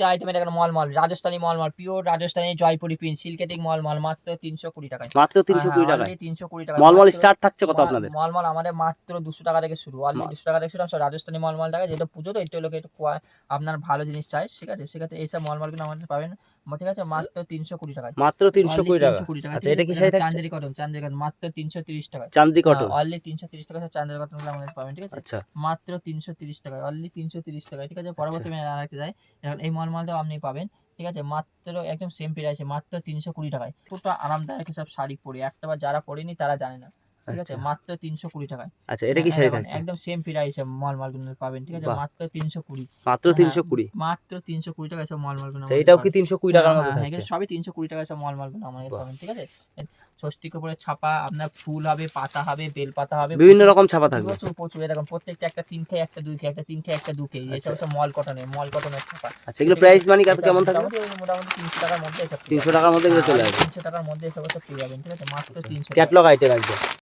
প্রত্যেকটা আইটেমের এখানে মলমল, রাজস্থানী মলমল, পিওর রাজস্থানী জয়পুরি প্রিন্ট, সিল্কেটিং মলমল মাত্র 320 টাকায়। মাত্র 320 টাকায়। অনলি 320 টাকা। মলমল স্টার্ট থাকছে কত আপনাদের? মলমল আমাদের মাত্র 200 টাকা থেকে শুরু। অনলি 200 টাকা থেকে শুরু। সব রাজস্থানী মলমল টাকা, যেটা পুজো তো একটু লোকে একটু আপনার ভালো জিনিস চাই, ঠিক আছে? সেক্ষেত্রে এইসব মলমলগুলো আমাদের পাবেন, ঠিক আছে, মাত্র 320 টাকায়। মাত্র 320 টাকা। 320 টাকা। আচ্ছা, এটা কি শাড়ি থাকছে? চান্দেরি কটন, চান্দেরি কটন মাত্র 330 টাকায়। চান্দি কটন। অনলি 330 টাকা চান্দেরি কটনগুলো আমাদের পাবেন, ঠিক আছে? আচ্ছা, মাত্র 330 টাকায়, অনলি 330 টাকায়, ঠিক আছে? পরবর্তী আরেকটা যাই, এখন এই মলমলটাও আপনি পাবেন, ঠিক আছে? মাত্র একদম সেম প্রাইসে মাত্র 320 টাকায়। পুরো আরামদায়ক সব শাড়ি পরে, একটাবার যারা পরেনি তারা জানে না, ঠিক আছে? মাত্র 320 টাকায়। আচ্ছা, এটা কি শাড়ি থাকছে? একদম সেম প্রাইসে মলমলগুলো পাবেন, ঠিক আছে? মাত্র 320। মাত্র 320। মাত্র 320 টাকায় সব মলমলগুলো। আচ্ছা, এটাও কি 320 টাকার মধ্যে হ্যাঁ, থাকছে? এগুলো সবই 320 টাকায় সব মলমলগুলো আমাদের পাবেন, ঠিক আছে? ষষ্ঠী কাপড়ের ছাপা, আপনার ফুল হবে, পাতা হবে, বেলপাতা হবে, বিভিন্ন রকম ছাপা থাকবে। প্রচুর প্রচুর এরকম প্রত্যেকটা একটা 3 খেয়ে একটা 2 খেয়ে একটা 3 খেয়ে একটা 2 খেয়ে এসব সব মল কটনের ছাপা। আচ্ছা, এগুলো প্রাইস মানে কত কেমন থাকবে? মোটামুটি 300 টাকার মধ্যে এসব 300 টাকার মধ্যে এগুলো চলে আসবে। 300 টাকার মধ্যে এসব পেয়ে যাবেন, ঠিক আছে? মাত্র 300 টাকা। ক্যাটালগ আইটেম একদম।